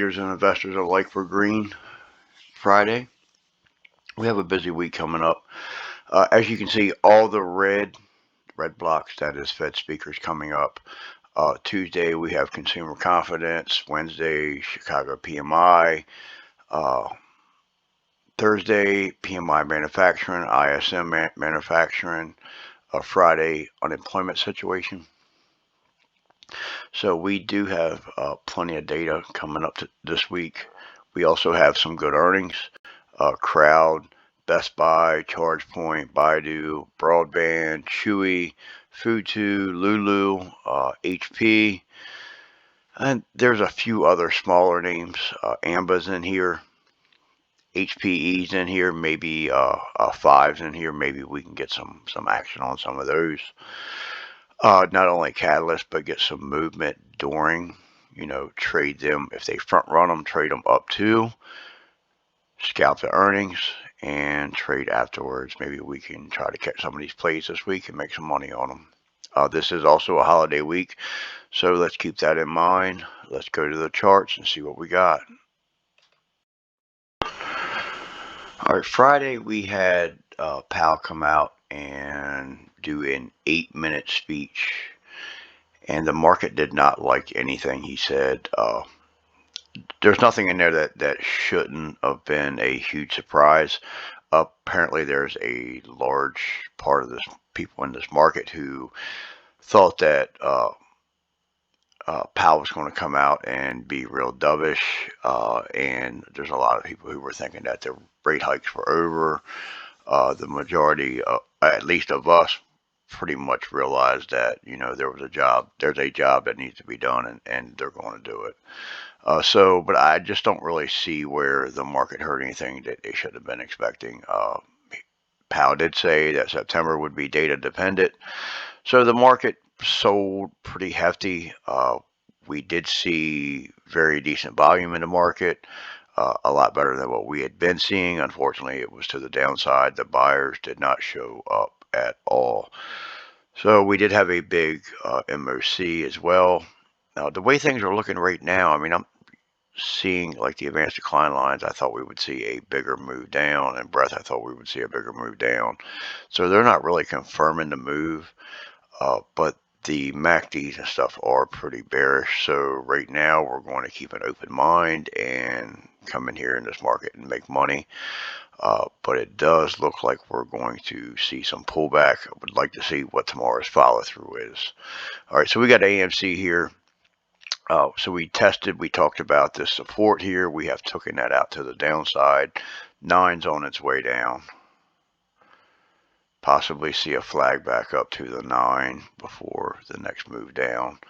traders and investors alike for green Friday. We have a busy week coming up. As you can see, all the red blocks, that is Fed speakers coming up. Tuesday, we have consumer confidence. Wednesday, Chicago PMI. Thursday, PMI manufacturing, ISM manufacturing. Friday, unemployment situation. So we do have plenty of data coming up this week. We also have some good earnings. Crowd, Best Buy, ChargePoint, Baidu, Broadband, Chewy, Futu, Lulu, HP, and there's a few other smaller names. Amba's in here, HPE's in here, maybe Five's in here. Maybe we can get some action on some of those. Not only catalyst, but get some movement during. Trade them if they front run them. Trade them up to. Scalp the earnings and trade afterwards. Maybe we can try to catch some of these plays this week and make some money on them. This is also a holiday week, so let's keep that in mind. Let's go to the charts and see what we got. All right, Friday we had Powell come out and do an 8-minute speech, and the market did not like anything he said. There's nothing in there that shouldn't have been a huge surprise. Apparently, there's a large part of this people in this market who thought that Powell was going to come out and be real dovish, and there's a lot of people who were thinking that the rate hikes were over. The majority, at least of us, pretty much realized that there's a job that needs to be done, and they're going to do it. But I just don't really see where the market heard anything that they should have been expecting. Powell did say that September would be data dependent, so the market sold pretty hefty. We did see very decent volume in the market, a lot better than what we had been seeing. Unfortunately, it was to the downside. The buyers did not show up at all. So we did have a big MOC as well. Now, the way things are looking right now, I'm seeing like the advanced decline lines. I thought we would see a bigger move down, and breadth I thought we would see a bigger move down. So they're not really confirming the move, but the MACDs and stuff are pretty bearish. So right now we're going to keep an open mind and come in here in this market and make money. But it does look like we're going to see some pullback. I would like to see what tomorrow's follow through is. All right, so we got AMC here. So we talked about this support here. We have taken that out to the downside. 9's on its way down. Possibly see a flag back up to the 9 before the next move down.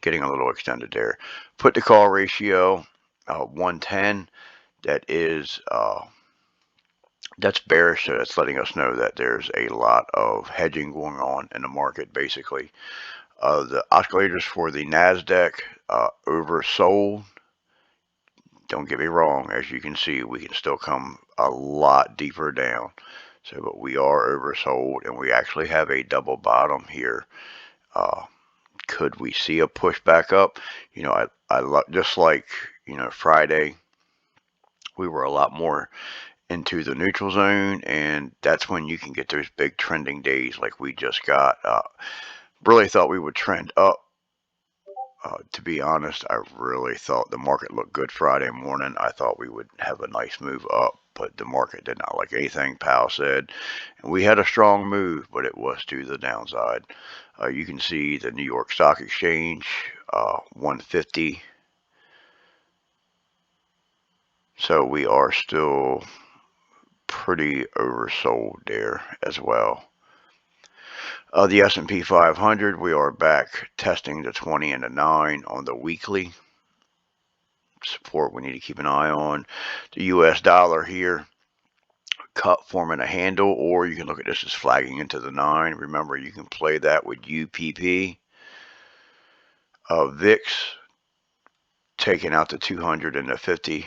Getting a little extended there. Put to call ratio 110. That's bearish, so that's letting us know that there's a lot of hedging going on in the market, basically. The oscillators for the NASDAQ oversold. Don't get me wrong, as you can see, we can still come a lot deeper down. So, but we are oversold, and we actually have a double bottom here. Could we see a push back up? I just like Friday, we were a lot more into the neutral zone, and that's when you can get those big trending days like we just got. Really thought we would trend up. To be honest, I really thought the market looked good Friday morning. I thought we would have a nice move up, but the market did not like anything Powell said. And we had a strong move, but it was to the downside. You can see the New York Stock Exchange, 150. So we are still pretty oversold there as well. The S&P 500, we are back testing the 20 and the 9 on the weekly. Support we need to keep an eye on. The US dollar here, cut forming a handle, or you can look at this as flagging into the 9. Remember, you can play that with UPP. VIX taking out the 200 and the 50.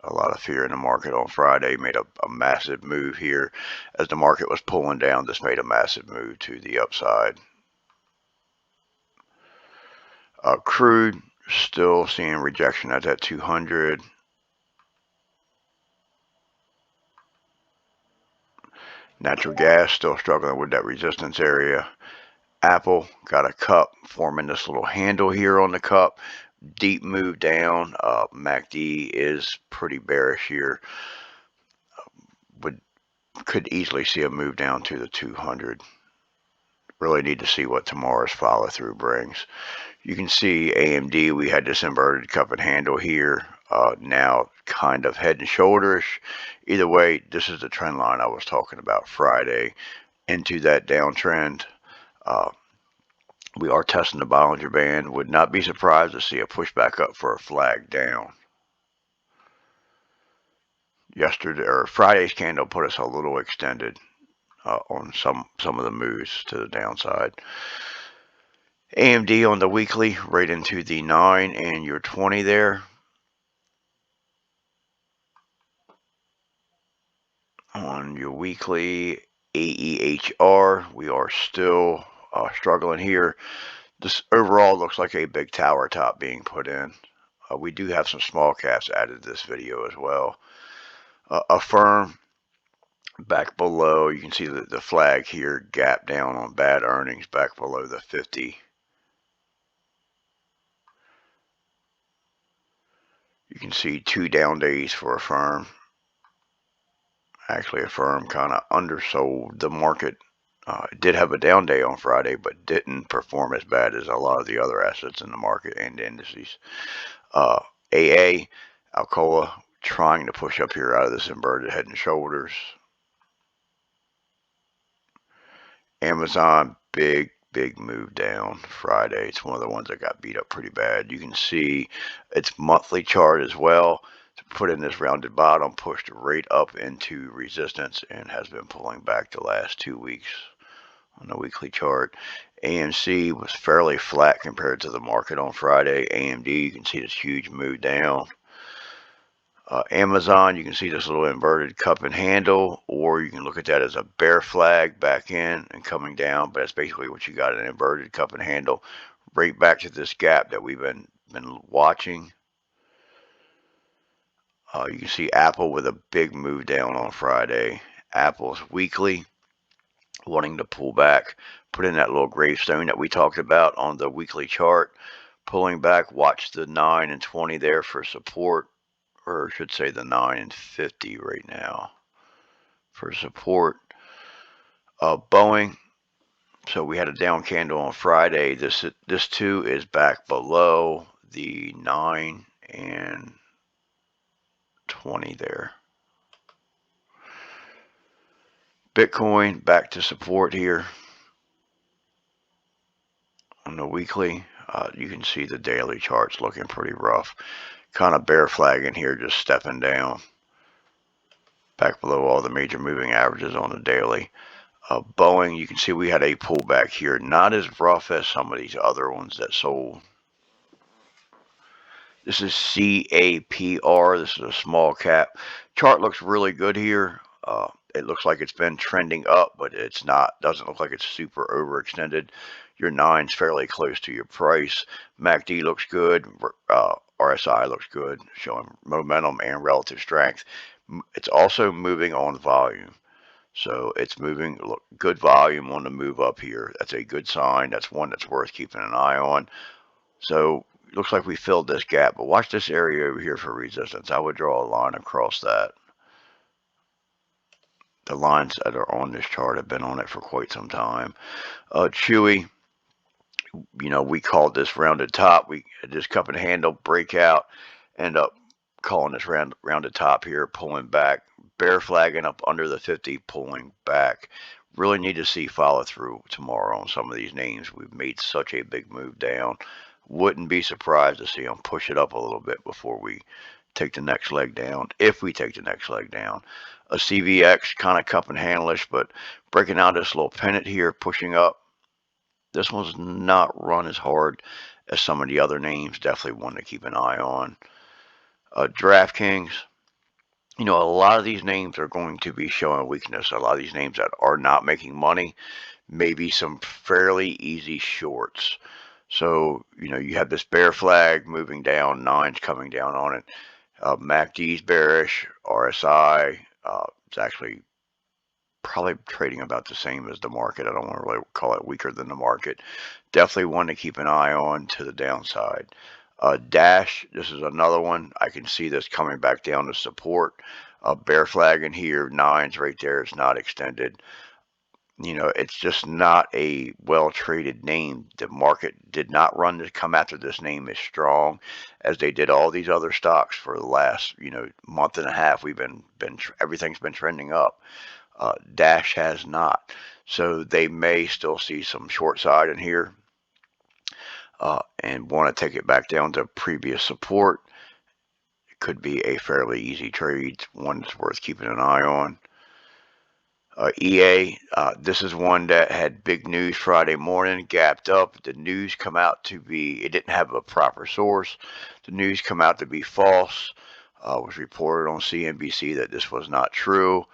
A lot of fear in the market on Friday. Made a massive move here. As the market was pulling down, this made a massive move to the upside. Crude Still seeing rejection at that 200. Natural gas still struggling with that resistance area. Apple got a cup forming this little handle here on the cup. Deep move down. MACD is pretty bearish here. Could easily see a move down to the 200. Really need to see what tomorrow's follow through brings. You can see AMD, we had this inverted cup and handle here. Now kind of head and shoulders. Either way, this is the trend line I was talking about Friday into that downtrend. We are testing the Bollinger Band. Would not be surprised to see a pushback up for a flag down. Yesterday or Friday's candle put us a little extended on some of the moves to the downside. AMD on the weekly right into the 9 and your 20 there. On your weekly AEHR, we are still struggling here. This overall looks like a big tower top being put in. We do have some small caps added to this video as well. Affirm back below. You can see the flag here, gap down on bad earnings back below the 50. You can see 2 down days for Affirm. Actually, Affirm kind of undersold the market. It did have a down day on Friday, but didn't perform as bad as a lot of the other assets in the market and indices. AA, Alcoa, trying to push up here out of this inverted head and shoulders. Amazon, big move down Friday. It's one of the ones that got beat up pretty bad. You can see its monthly chart as well. Put in this rounded bottom, pushed right up into resistance, and has been pulling back the last 2 weeks on the weekly chart. AMC was fairly flat compared to the market on Friday. AMD, you can see this huge move down. Amazon, you can see this little inverted cup and handle, or you can look at that as a bear flag back in and coming down, but that's basically what you got, an inverted cup and handle right back to this gap that we've been watching. You can see Apple with a big move down on Friday. Apple's weekly wanting to pull back, put in that little gravestone that we talked about on the weekly chart, pulling back. Watch the 9 and 20 there for support, or I should say the 9 and 50 right now for support. Boeing, so we had a down candle on Friday. This too is back below the 9 and 20 there. Bitcoin back to support here on the weekly. You can see the daily charts looking pretty rough. Kind of bear flagging here, just stepping down. Back below all the major moving averages on the daily. Boeing, you can see we had a pullback here. Not as rough as some of these other ones that sold. This is CAPR. This is a small cap. Chart looks really good here. It looks like it's been trending up, but it's not. Doesn't look like it's super overextended. Your 9's fairly close to your price. MACD looks good. RSI looks good, showing momentum and relative strength. It's also moving on volume. So it's moving, look, good volume on the move up here. That's a good sign. That's one that's worth keeping an eye on. So it looks like we filled this gap, but watch this area over here for resistance. I would draw a line across that. The lines that are on this chart have been on it for quite some time. Chewy, you know, we called this rounded top. We just cup and handle breakout, end up calling this rounded top here, pulling back, bear flagging up under the 50, pulling back. Really need to see follow through tomorrow on some of these names. We've made such a big move down. Wouldn't be surprised to see them push it up a little bit before we take the next leg down, if we take the next leg down. A CVX, kind of cup and handlish, but breaking out this little pennant here, pushing up. This one's not run as hard as some of the other names. Definitely one to keep an eye on. DraftKings, you know, a lot of these names are going to be showing weakness. A lot of these names that are not making money, maybe some fairly easy shorts. So, you have this bear flag moving down, nines coming down on it. MACD's bearish, RSI, it's actually probably trading about the same as the market. I don't want to really call it weaker than the market. Definitely one to keep an eye on to the downside. Dash, this is another one. I can see this coming back down to support. Bear flag in here, nines right there. It's not extended. It's just not a well traded name. The market did not run to come after this name as strong as they did all these other stocks for the last, month and a half. We've been everything's been trending up. Dash has not. So they may still see some short side in here and want to take it back down to previous support. It could be a fairly easy trade, one that's worth keeping an eye on. EA, this is one that had big news Friday morning, gapped up. The news come out to be, it didn't have a proper source. The news come out to be false. Was reported on CNBC that this was not true.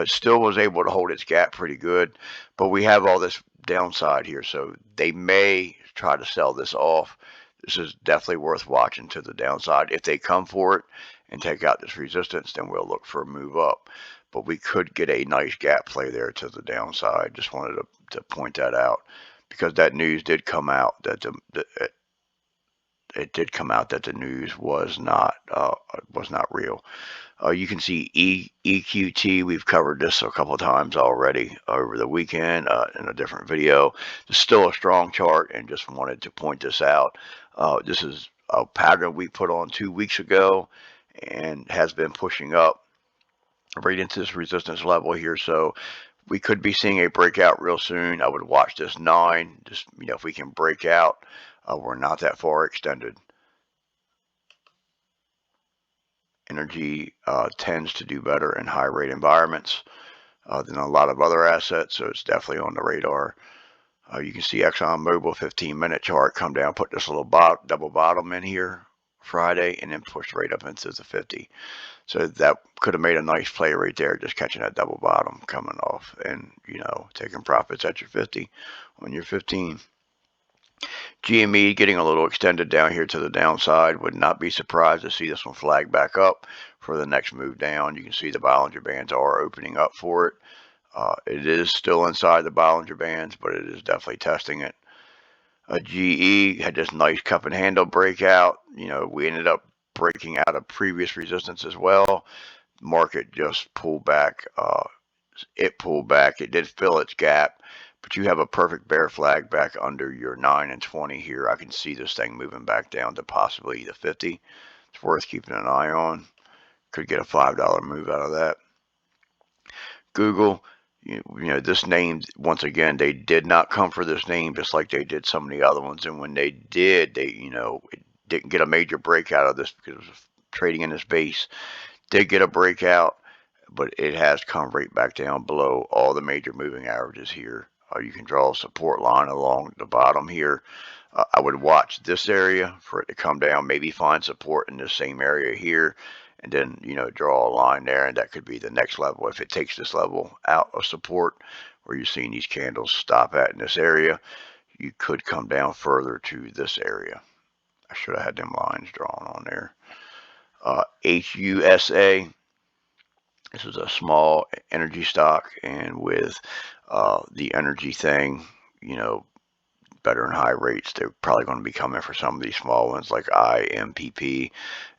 Still was able to hold its gap pretty good, but we have all this downside here, so they may try to sell this off. This is definitely worth watching to the downside. If they come for it and take out this resistance, then we'll look for a move up. But we could get a nice gap play there to the downside. Just wanted to point that out because that news did come out that it did come out that the news was not real. You can see EQT. We've covered this a couple of times already over the weekend in a different video. It's still a strong chart, and just wanted to point this out. This is a pattern we put on 2 weeks ago and has been pushing up right into this resistance level here. So we could be seeing a breakout real soon. I would watch this 9. Just, if we can break out, we're not that far extended. Energy tends to do better in high rate environments than a lot of other assets, so it's definitely on the radar. You can see ExxonMobil 15-minute chart come down, put this little double bottom in here Friday, and then pushed right up into the 50. So that could have made a nice play right there, just catching that double bottom coming off and, taking profits at your 50 on your 15. GME getting a little extended down here to the downside. Would not be surprised to see this one flag back up for the next move down. You can see the Bollinger Bands are opening up for it. It is still inside the Bollinger Bands, but it is definitely testing it. GE had this nice cup and handle breakout. We ended up breaking out of previous resistance as well. Market just pulled back. It pulled back. It did fill its gap, but you have a perfect bear flag back under your 9 and 20 here. I can see this thing moving back down to possibly the 50. It's worth keeping an eye on. Could get a $5 move out of that. Google, this name, once again, they did not come for this name just like they did some of the other ones. And when they did, it didn't get a major breakout of this because it was trading in this base. Did get a breakout, but it has come right back down below all the major moving averages here. You can draw a support line along the bottom here. I would watch this area for it to come down, maybe find support in this same area here, and then, draw a line there, and that could be the next level. If it takes this level out of support, where you're seeing these candles stop at in this area, you could come down further to this area. I should have had them lines drawn on there. HUSA. This is a small energy stock, and with the energy thing, better and high rates, they're probably going to be coming for some of these small ones like IMPP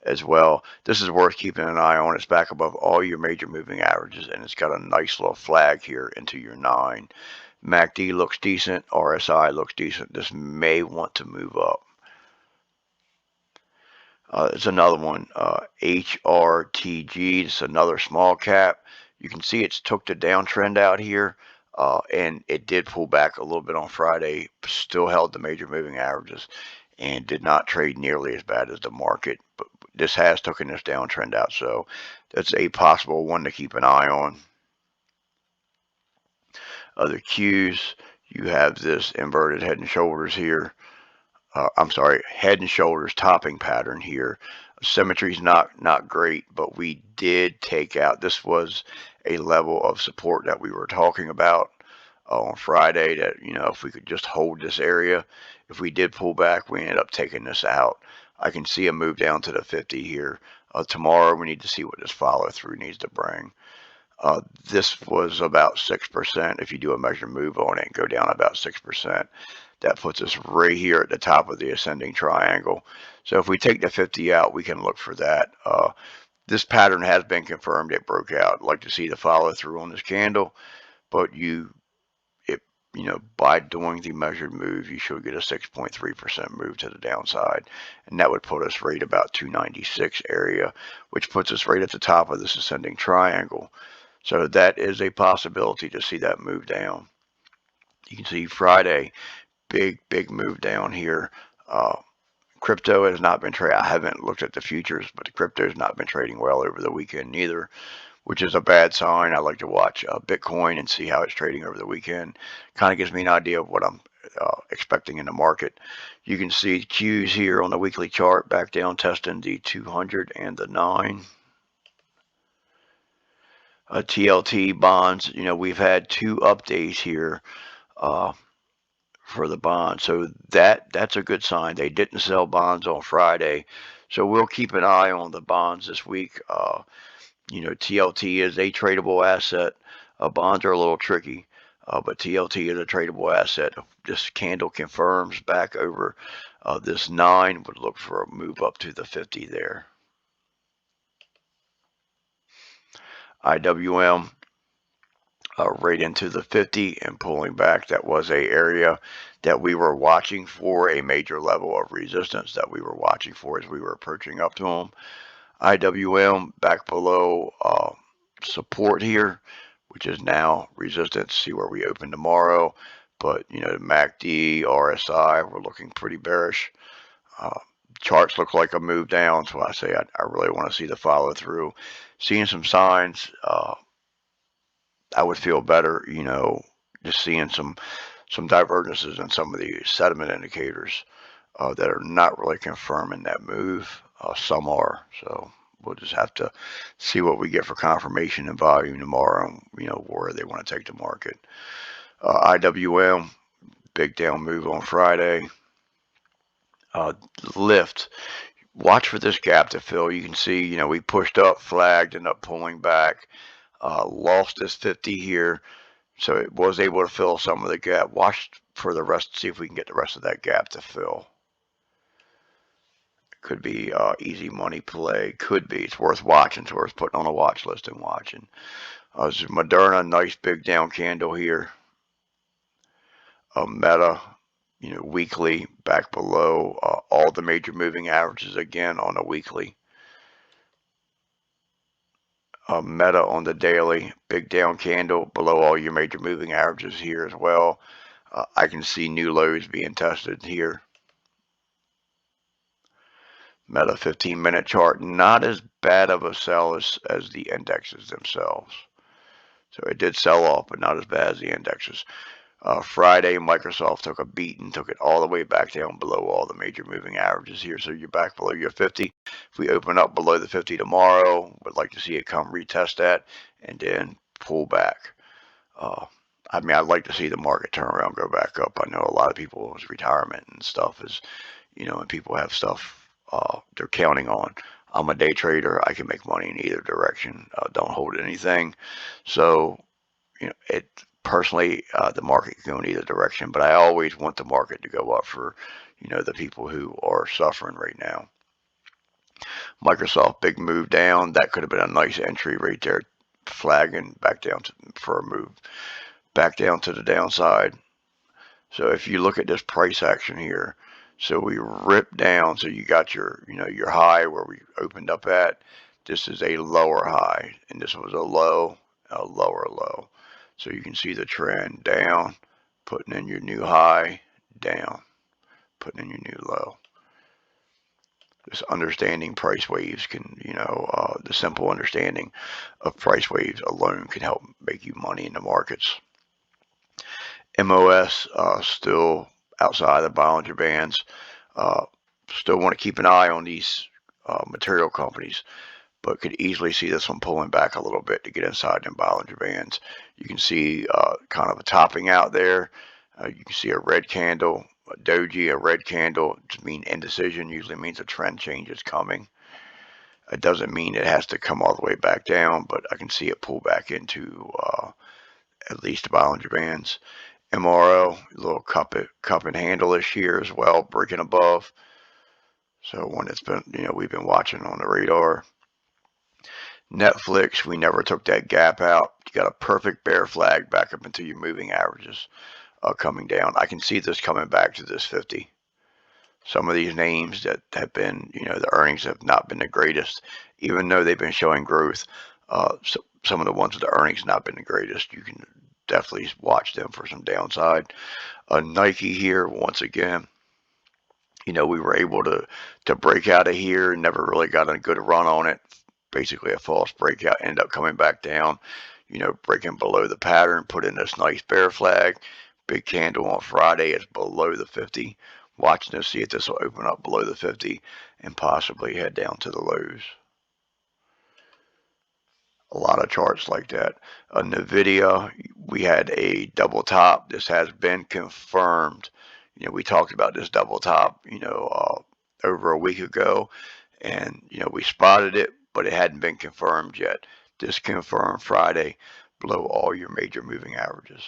as well. This is worth keeping an eye on. It's back above all your major moving averages, and it's got a nice little flag here into your 9. MACD looks decent. RSI looks decent. This may want to move up. It's another one, HRTG. It's another small cap. You can see it's took the downtrend out here, and it did pull back a little bit on Friday. Still held the major moving averages, and did not trade nearly as bad as the market. But this has taken this downtrend out, so that's a possible one to keep an eye on. Other cues, you have this inverted head and shoulders here. Head and shoulders topping pattern here. Symmetry is not great, but we did take out. This was a level of support that we were talking about. on Friday that, if we could just hold this area, if we did pull back, we ended up taking this out. I can see a move down to the 50 here. Tomorrow, we need to see what this follow through needs to bring. This was about 6%. If you do a measured move on it and go down about 6%, that puts us right here at the top of the ascending triangle. So if we take the 50 out, we can look for that. This pattern has been confirmed. It broke out. I'd like to see the follow through on this candle, but by doing the measured move, you should get a 6.3% move to the downside, and that would put us right about 296 area, which puts us right at the top of this ascending triangle. So that is a possibility to see that move down. You can see Friday, big move down here. Crypto has not been trading. I haven't looked at the futures, but the crypto has not been trading well over the weekend neither, which is a bad sign. I like to watch Bitcoin and see how it's trading over the weekend. Kind of gives me an idea of what I'm expecting in the market. You can see Qs here on the weekly chart back down testing the 200 and the 9. TLT bonds, we've had 2 updates here for the bonds, so that's a good sign. They didn't sell bonds on Friday, so we'll keep an eye on the bonds this week. TLT is a tradable asset. Bonds are a little tricky, but TLT is a tradable asset. If this candle confirms back over this 9, would look for a move up to the 50 there. IWM right into the 50 and pulling back. That was a area that we were watching for, a major level of resistance that we were watching for as we were approaching up to them. IWM back below support here, which is now resistance. See where we open tomorrow. But, MACD, RSI, we're looking pretty bearish. Charts look like a move down, so I say I really want to see the follow through. Seeing some signs, I would feel better, just seeing some divergences in some of the sentiment indicators that are not really confirming that move. Some are, so we'll just have to see what we get for confirmation and volume tomorrow, and where they want to take the market. IWM, big down move on Friday. Lift. Watch for this gap to fill. You can see, we pushed up, flagged, ended up pulling back, lost this 50 here. So it was able to fill some of the gap. Watch for the rest, see if we can get the rest of that gap to fill. Could be easy money play. Could be. It's worth watching. It's worth putting on a watch list and watching. This is Moderna, nice big down candle here. Meta, weekly back below all the major moving averages again on a weekly. Meta on the daily, big down candle below all your major moving averages here as well. I can see new lows being tested here. Meta 15-minute chart, not as bad of a sell as the indexes themselves. So it did sell off, but not as bad as the indexes. Friday, Microsoft took a beating, took it all the way back down below all the major moving averages here. So you're back below your 50. If we open up below the 50 tomorrow, would like to see it come retest that and then pull back. I'd like to see the market turn around, go back up. I know a lot of people's retirement and stuff is, and people have stuff they're counting on. I'm a day trader. I can make money in either direction. Don't hold anything. So, personally, the market can go in either direction, but I always want the market to go up for, the people who are suffering right now. Microsoft, big move down. That could have been a nice entry right there, flagging back down for a move back down to the downside. So if you look at this price action here, so we ripped down. So you got your, your high where we opened up at. This is a lower high, and this was a lower low. So you can see the trend down, putting in your new high, down, putting in your new low. This understanding price waves can, the simple understanding of price waves alone can help make you money in the markets. MOS still outside the Bollinger Bands. Still want to keep an eye on these material companies. but could easily see this one pulling back a little bit to get inside them Bollinger Bands. You can see kind of a topping out there. You can see a red candle, a doji, a red candle. Just mean indecision. Usually means a trend change is coming. It doesn't mean it has to come all the way back down, but I can see it pull back into at least the Bollinger Bands. MRO, a little cup and handle-ish here as well, breaking above. So one that's been, we've been watching on the radar. Netflix, we never took that gap out. You got a perfect bear flag back up into your moving averages coming down. I can see this coming back to this 50. Some of these names that have been, the earnings have not been the greatest, even though they've been showing growth. So some of the ones with the earnings not been the greatest. You can definitely watch them for some downside. Nike here, once again, we were able to break out of here, never really got a good run on it. Basically a false breakout, ended up coming back down, breaking below the pattern, put in this nice bear flag. Big candle on Friday is below the 50. Watching to see if this will open up below the 50 and possibly head down to the lows. A lot of charts like that. NVIDIA, we had a double top. This has been confirmed. We talked about this double top, over a week ago, and we spotted it, but it hadn't been confirmed yet. This confirmed Friday, below all your major moving averages.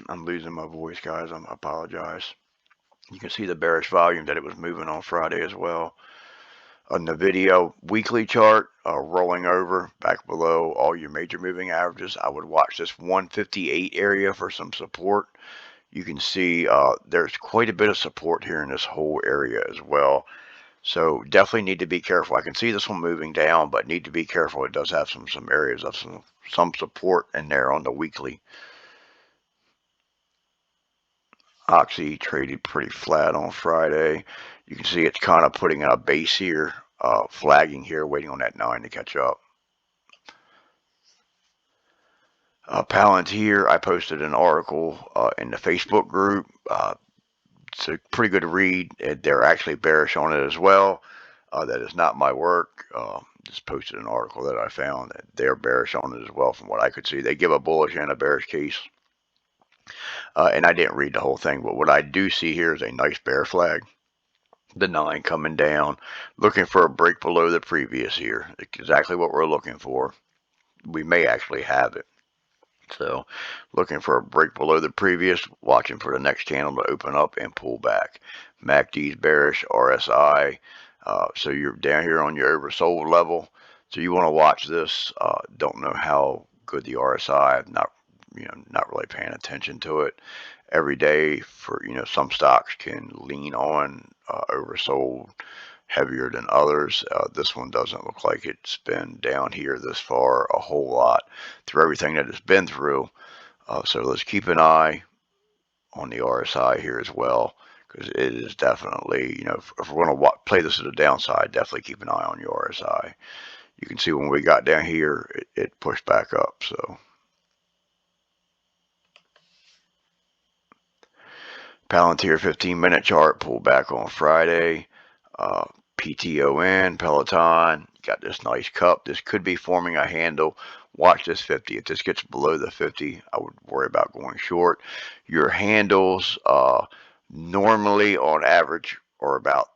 I'm losing my voice, guys. I apologize. You can see the bearish volume that it was moving on Friday as well. On the video weekly chart, rolling over back below all your major moving averages. I would watch this 158 area for some support. You can see there's quite a bit of support here in this whole area as well. So definitely need to be careful. I can see this one moving down, but need to be careful. It does have some areas of some support in there on the weekly. Oxy traded pretty flat on Friday. You can see it's kind of putting in a base here, flagging here, waiting on that 9 to catch up. Palantir, I posted an article in the Facebook group. It's a pretty good read. They're actually bearish on it as well. That is not my work. Just posted an article that I found that they're bearish on it as well from what I could see. They give a bullish and a bearish case. And I didn't read the whole thing, but what I do see here is a nice bear flag. The 9 coming down, looking for a break below the previous here. Exactly what we're looking for. We may actually have it. So looking for a break below the previous, watching for the next candle to open up and pull back. MACD's bearish, RSI. So you're down here on your oversold level. So you want to watch this. Don't know how good the RSI. I'm not really paying attention to it every day. For some stocks can lean on oversold heavier than others. This one doesn't look like it's been down here this far a whole lot through everything that it's been through. So let's keep an eye on the RSI here as well, because it is definitely, if we're going to play this at the downside, definitely keep an eye on your RSI. You can see when we got down here, it pushed back up. So Palantir 15-minute chart pulled back on Friday. PTON, Peloton, got this nice cup. This could be forming a handle. Watch this 50. If this gets below the 50, I would worry about going short. Your handles normally on average are about,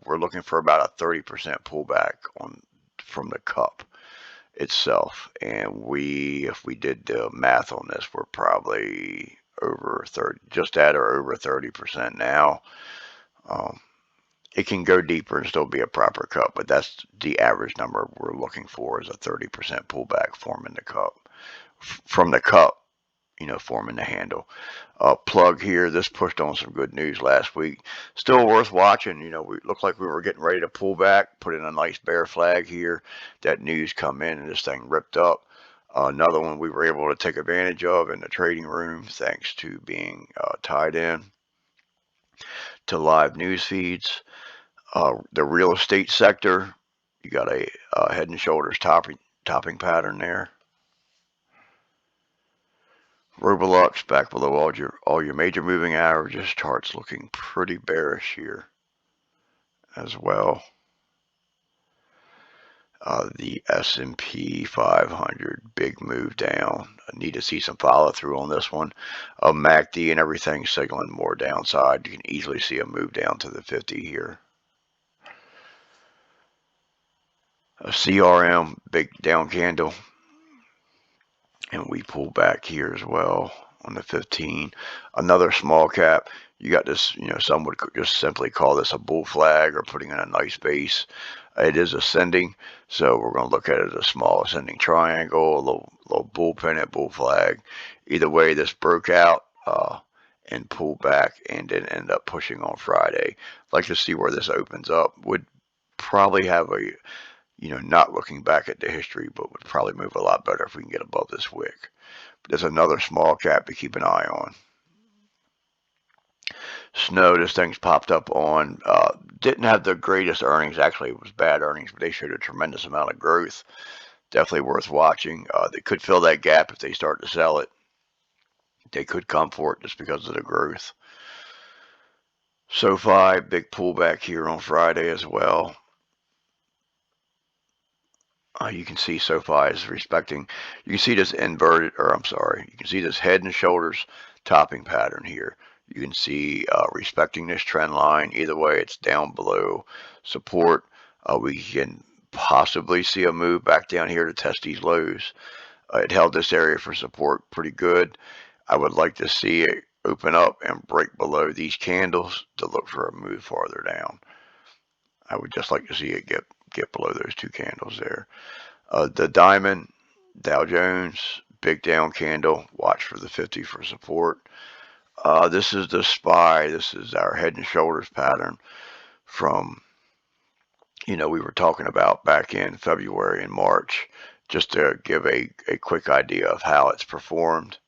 we're looking for about a 30% pullback from the cup itself. And if we did the math on this, we're probably over 30, just at or over 30% now. It can go deeper and still be a proper cup, but that's the average number we're looking for, is a 30% pullback forming the cup. From the cup, forming the handle. Plug here, this pushed on some good news last week. Still worth watching. We looked like we were getting ready to pull back, put in a nice bear flag here. That news come in and this thing ripped up. Another one we were able to take advantage of in the trading room thanks to being tied in to live news feeds. The real estate sector, you got a head and shoulders topping pattern there. Roblox back below all your major moving averages. Charts looking pretty bearish here as well. The S&P 500, big move down. I need to see some follow through on this one. MACD and everything signaling more downside. You can easily see a move down to the 50 here. A CRM, big down candle. And we pull back here as well on the 15. Another small cap. You got this, some would just simply call this a bull flag or putting in a nice base. It is ascending, so we're going to look at it as a small ascending triangle, a little bull pennant, bull flag. Either way, this broke out and pulled back and then end up pushing on Friday. I'd like to see where this opens up. Would probably have a, not looking back at the history, but would probably move a lot better if we can get above this wick. But there's another small cap to keep an eye on. Snow, this thing's popped up on. Didn't have the greatest earnings. Actually, it was bad earnings, but they showed a tremendous amount of growth. Definitely worth watching. They could fill that gap if they start to sell it. They could come for it just because of the growth. SoFi, big pullback here on Friday as well. You can see SoFi is respecting. You can see this inverted, you can see this head and shoulders topping pattern here. You can see respecting this trend line. Either way, it's down below support. We can possibly see a move back down here to test these lows. It held this area for support pretty good. I would like to see it open up and break below these candles to look for a move farther down. I would just like to see it get below those two candles there. The diamond, Dow Jones, big down candle. Watch for the 50 for support. This is the SPY. This is our head and shoulders pattern from, we were talking about back in February and March, just to give a quick idea of how it's performed.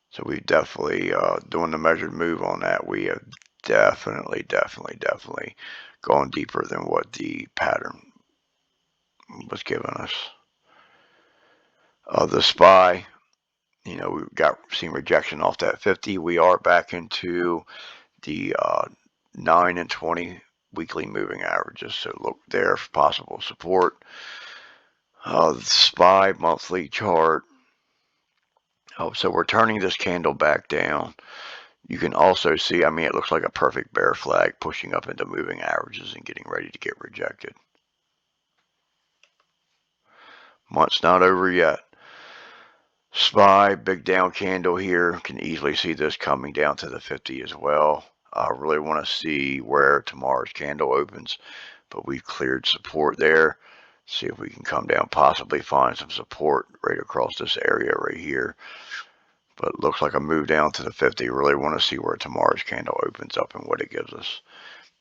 So we definitely, doing the measured move on that, we have definitely gone deeper than what the pattern was giving us. The SPY, we've seen rejection off that 50. We are back into the 9 and 20 weekly moving averages. So look there for possible support. The SPY monthly chart. So we're turning this candle back down. You can also see, it looks like a perfect bear flag pushing up into moving averages and getting ready to get rejected. Month's not over yet. SPY, big down candle here. Can easily see this coming down to the 50 as well. I really want to see where tomorrow's candle opens, but we've cleared support there. See if we can come down, possibly find some support right across this area right here. But it looks like a move down to the 50. Really want to see where tomorrow's candle opens up and what it gives us.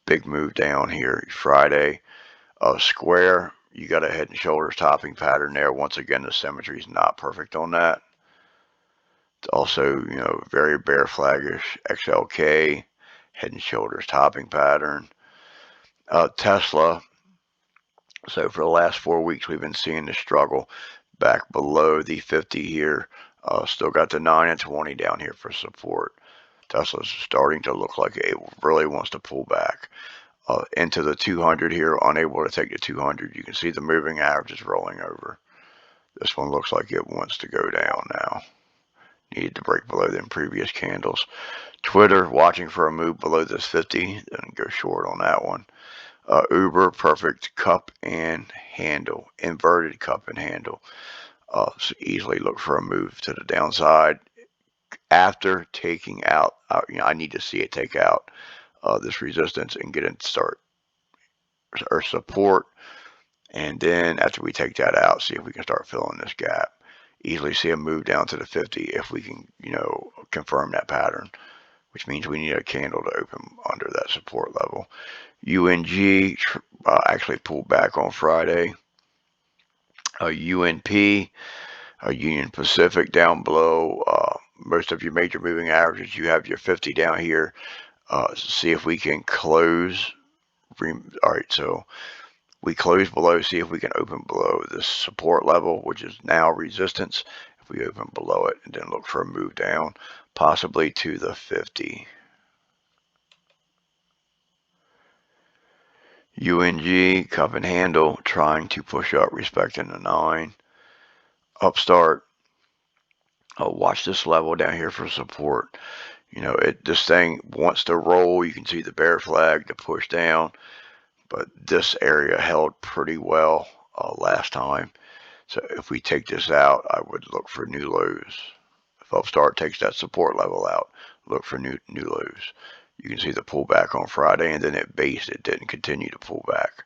Big move down here Friday. Square, you got a head and shoulders topping pattern there. Once again, the symmetry is not perfect on that. It's also, very bear flaggish. XLK, head and shoulders topping pattern. Tesla, so for the last 4 weeks, we've been seeing the struggle back below the 50 here. Still got the 9 and 20 down here for support. Tesla's starting to look like it really wants to pull back. Into the 200 here, unable to take the 200. You can see the moving averages rolling over. This one looks like it wants to go down now. Needed to break below them previous candles. Twitter, watching for a move below this 50, then go short on that one. Uber, perfect cup and handle, inverted cup and handle. So easily look for a move to the downside. After taking out, I need to see it take out this resistance and get it start or support. And then after we take that out, see if we can start filling this gap. Easily see a move down to the 50 if we can, confirm that pattern, which means we need a candle to open under that support level. UNG actually pulled back on Friday. UNP, Union Pacific down below most of your major moving averages. You have your 50 down here. See if we can close. All right, so we close below. See if we can open below this support level, which is now resistance. If we open below it and then look for a move down, possibly to the 50. UNG, cup and handle, trying to push up, respecting the 9. Upstart, watch this level down here for support. This thing wants to roll. You can see the bear flag to push down, but this area held pretty well last time. So if we take this out, I would look for new lows. If Upstart takes that support level out, look for new lows. You can see the pullback on Friday, and then it based. It didn't continue to pull back.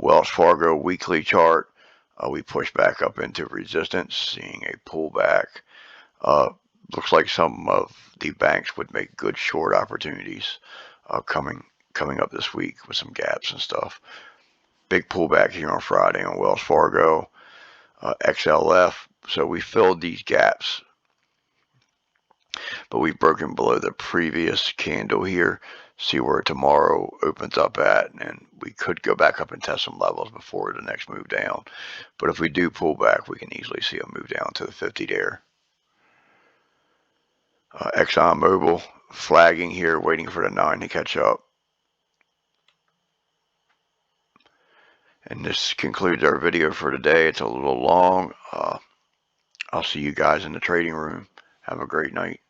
Wells Fargo weekly chart, we pushed back up into resistance, seeing a pullback. Looks like some of the banks would make good short opportunities coming up this week with some gaps and stuff. Big pullback here on Friday on Wells Fargo, XLF. So we filled these gaps, but we've broken below the previous candle here. See where tomorrow opens up at, and we could go back up and test some levels before the next move down. But if we do pull back, we can easily see a move down to the 50 there. ExxonMobil flagging here, waiting for the 9 to catch up. And this concludes our video for today. It's a little long. I'll see you guys in the trading room. Have a great night.